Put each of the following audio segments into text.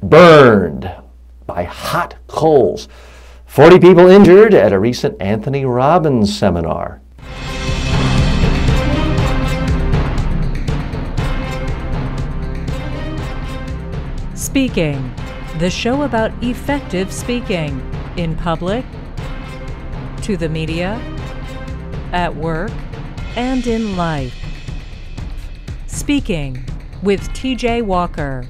burned by hot coals. 40 people injured at a recent Anthony Robbins seminar. Speaking, the show about effective speaking in public, to the media, at work, and in life. Speaking with TJ Walker.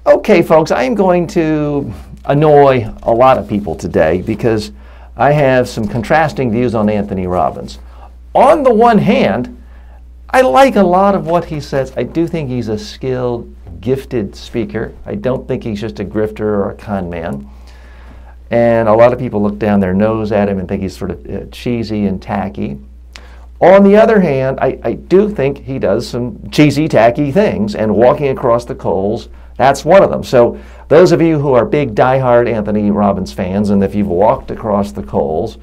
Okay, folks, I am going to annoy a lot of people today because I have some contrasting views on Anthony Robbins. On the one hand, I like a lot of what he says. I do think he's a skilled, gifted speaker. I don't think he's just a grifter or a con man. And a lot of people look down their nose at him and think he's sort of cheesy and tacky. On the other hand, I do think he does some cheesy, tacky things, and walking across the coals, that's one of them. So those of you who are big, diehard Anthony Robbins fans, and if you've walked across the coals,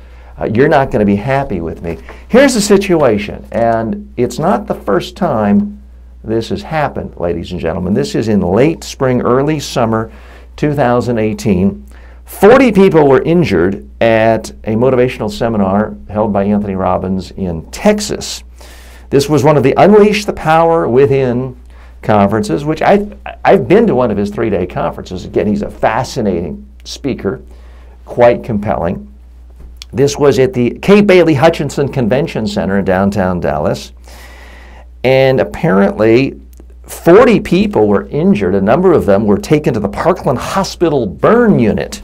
you're not going to be happy with me. Here's the situation, and it's not the first time this has happened, ladies and gentlemen. This is in late spring, early summer 2018. 40 people were injured at a motivational seminar held by Anthony Robbins in Texas. This was one of the Unleash the Power Within conferences, which I've been to one of his 3-day conferences. Again, he's a fascinating speaker, quite compelling. This was at the K. Bailey Hutchinson Convention Center in downtown Dallas. And apparently 40 people were injured. A number of them were taken to the Parkland Hospital burn unit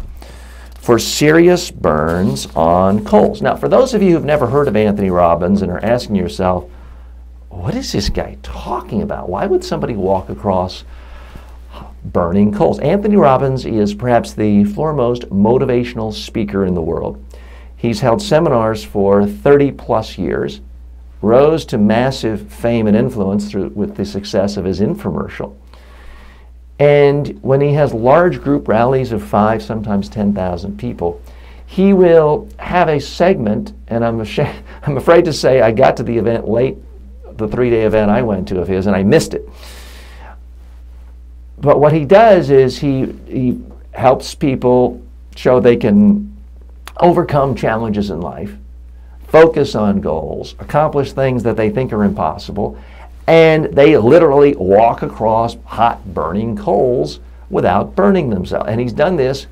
for serious burns on coals. Now, for those of you who've never heard of Anthony Robbins and are asking yourself, what is this guy talking about? Why would somebody walk across burning coals? Anthony Robbins is perhaps the foremost motivational speaker in the world. He's held seminars for 30 plus years, rose to massive fame and influence with the success of his infomercial. And when he has large group rallies of 5, sometimes 10,000 people, he will have a segment, and I'm afraid to say I got to the event late, the 3-day event I went to of his, and I missed it. But what he does is he helps people show they can overcome challenges in life, focus on goals, accomplish things that they think are impossible, and they literally walk across hot burning coals without burning themselves. And he's done this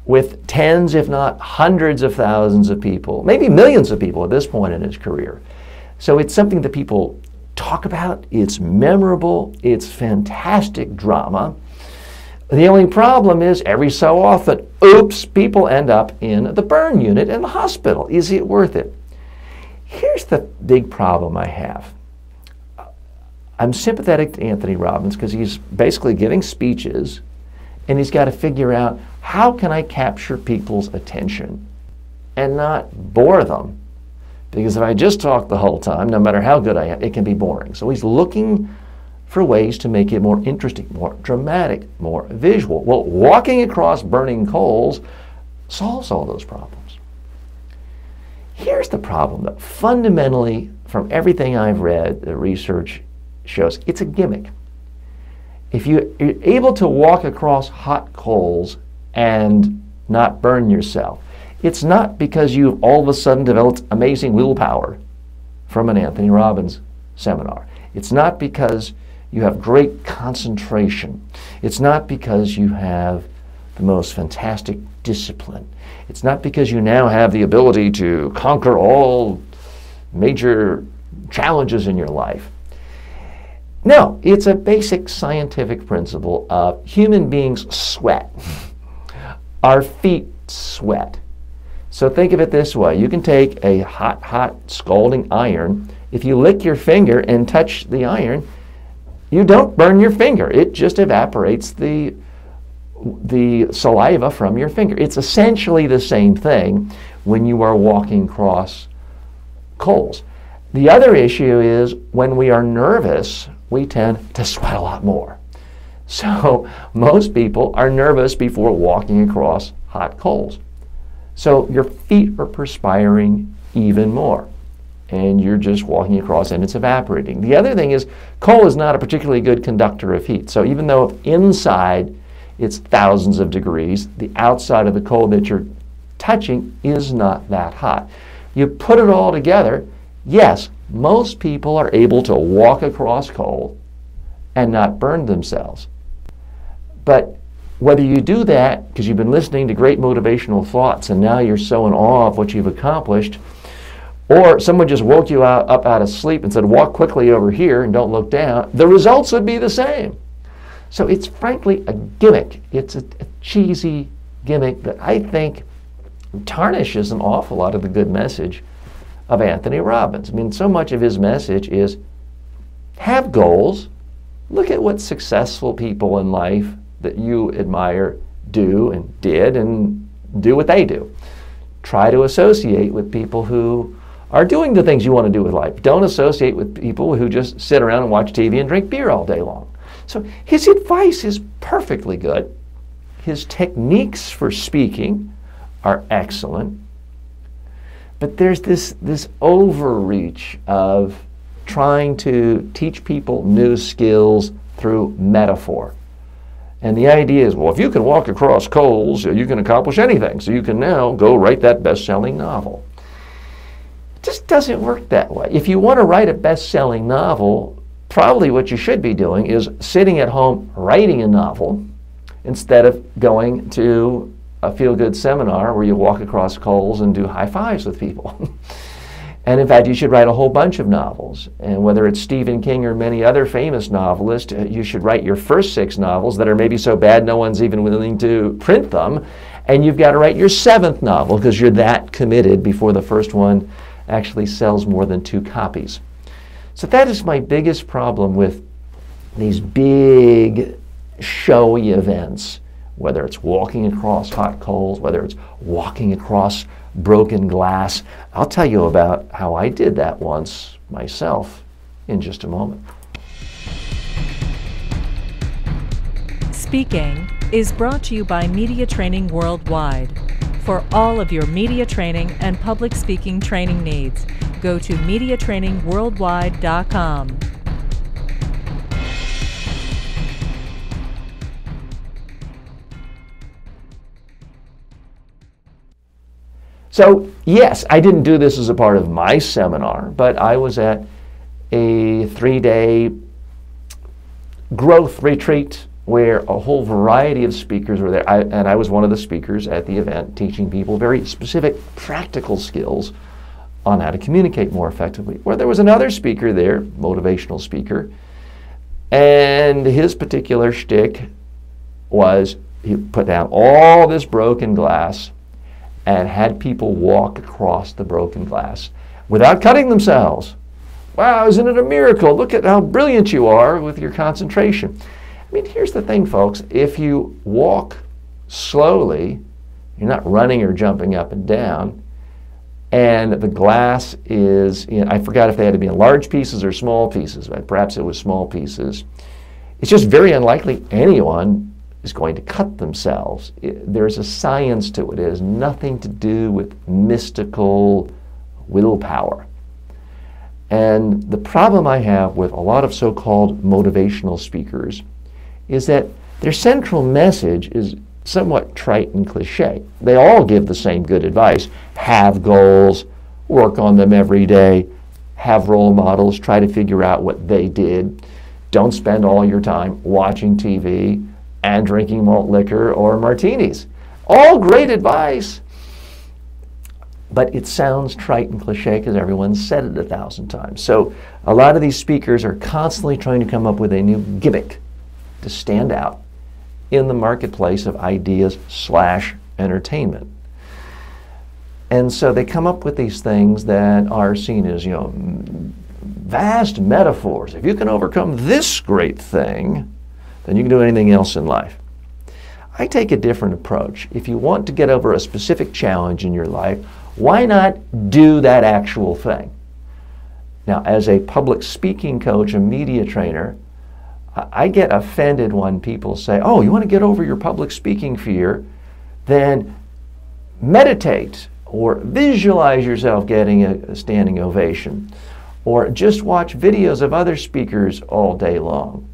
with tens, if not hundreds of thousands of people, maybe millions of people at this point in his career. So it's something that people talk about. It's memorable. It's fantastic drama. The only problem is every so often, oops, people end up in the burn unit in the hospital. Is it worth it? Here's the big problem I have. I'm sympathetic to Anthony Robbins because he's basically giving speeches and he's got to figure out, how can I capture people's attention and not bore them? Because if I just talk the whole time, no matter how good I am, it can be boring. So he's looking for ways to make it more interesting, more dramatic, more visual. Well, walking across burning coals solves all those problems. Here's the problem, though. Fundamentally, from everything I've read, the research shows it's a gimmick. If you're able to walk across hot coals and not burn yourself, it's not because you've all of a sudden developed amazing willpower from an Anthony Robbins seminar. It's not because you have great concentration. It's not because you have the most fantastic discipline. It's not because you now have the ability to conquer all major challenges in your life. No, it's a basic scientific principle of human beings sweat. Our feet sweat. So think of it this way. You can take a hot, scalding iron. If you lick your finger and touch the iron, you don't burn your finger. It just evaporates the saliva from your finger. It's essentially the same thing when you are walking across coals. The other issue is when we are nervous, we tend to sweat a lot more. So most people are nervous before walking across hot coals. So your feet are perspiring even more. and you're just walking across and it's evaporating. The other thing is coal is not a particularly good conductor of heat. So even though inside it's thousands of degrees, the outside of the coal that you're touching is not that hot. You put it all together, yes, most people are able to walk across coal and not burn themselves. But whether you do that because you've been listening to great motivational thoughts and now you're so in awe of what you've accomplished, or someone just woke you up out of sleep and said, walk quickly over here and don't look down, the results would be the same. So it's frankly a gimmick. It's a cheesy gimmick that I think tarnishes an awful lot of the good message of Anthony Robbins. I mean, so much of his message is have goals. Look at what successful people in life that you admire do and did, and do what they do. Try to associate with people who are doing the things you want to do with life. Don't associate with people who just sit around and watch TV and drink beer all day long. So his advice is perfectly good. His techniques for speaking are excellent. But there's this overreach of trying to teach people new skills through metaphor. And the idea is, well, if you can walk across coals, you can accomplish anything. So you can now go write that best-selling novel. It just doesn't work that way. If you want to write a best-selling novel, probably what you should be doing is sitting at home writing a novel instead of going to a feel-good seminar where you walk across coals and do high fives with people. And in fact, you should write a whole bunch of novels. And whether it's Stephen King or many other famous novelists, you should write your first 6 novels that are maybe so bad no one's even willing to print them. And you've got to write your 7th novel because you're that committed before the first one actually sells more than 2 copies. So that is my biggest problem with these big showy events, whether it's walking across hot coals, whether it's walking across broken glass. I'll tell you about how I did that once myself in just a moment. Speaking is brought to you by Media Training Worldwide. For all of your media training and public speaking training needs, go to mediatrainingworldwide.com. So yes, I didn't do this as a part of my seminar, but I was at a 3-day growth retreat where a whole variety of speakers were there. And I was one of the speakers at the event, teaching people very specific practical skills on how to communicate more effectively. Where there was another speaker there, motivational speaker, and his particular shtick was he put down all this broken glass and had people walk across the broken glass without cutting themselves. Wow, isn't it a miracle? Look at how brilliant you are with your concentration. I mean, here's the thing, folks. If you walk slowly, you're not running or jumping up and down, and the glass is, I forgot if they had to be in large pieces or small pieces, but perhaps it was small pieces. It's just very unlikely anyone is going to cut themselves. There's a science to it. It has nothing to do with mystical willpower. And the problem I have with a lot of so-called motivational speakers is that their central message is somewhat trite and cliche. They all give the same good advice. Have goals, work on them every day, have role models, try to figure out what they did. Don't spend all your time watching TV and drinking malt liquor or martinis. All great advice, but it sounds trite and cliche because everyone's said it 1,000 times. So a lot of these speakers are constantly trying to come up with a new gimmick to stand out in the marketplace of ideas/entertainment. And so they come up with these things that are seen as, vast metaphors. If you can overcome this great thing, then you can do anything else in life. I take a different approach. If you want to get over a specific challenge in your life, why not do that actual thing? Now, as a public speaking coach, a media trainer, I get offended when people say, oh, you want to get over your public speaking fear? Then meditate or visualize yourself getting a standing ovation, or just watch videos of other speakers all day long,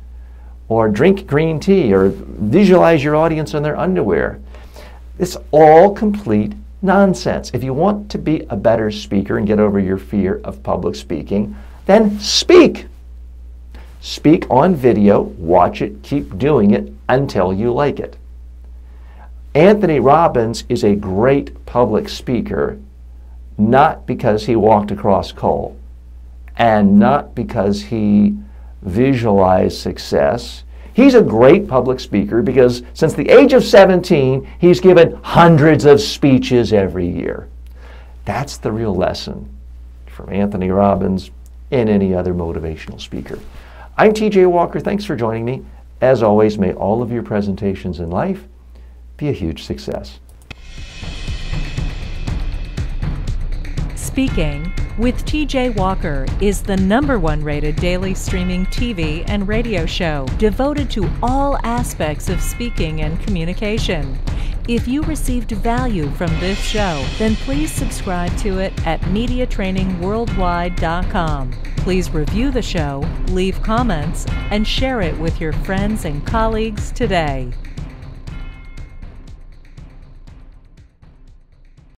or drink green tea, or visualize your audience in their underwear. It's all complete nonsense. If you want to be a better speaker and get over your fear of public speaking, then speak. Speak on video, watch it, keep doing it until you like it. Anthony Robbins is a great public speaker, not because he walked across coal, and not because he visualized success. He's a great public speaker because since the age of 17, he's given hundreds of speeches every year. That's the real lesson from Anthony Robbins and any other motivational speaker. I'm TJ Walker. Thanks for joining me. As always, may all of your presentations in life be a huge success. Speaking with TJ Walker is the #1 rated daily streaming TV and radio show devoted to all aspects of speaking and communication. If you received value from this show, then please subscribe to it at MediaTrainingWorldwide.com. Please review the show, leave comments, and share it with your friends and colleagues today.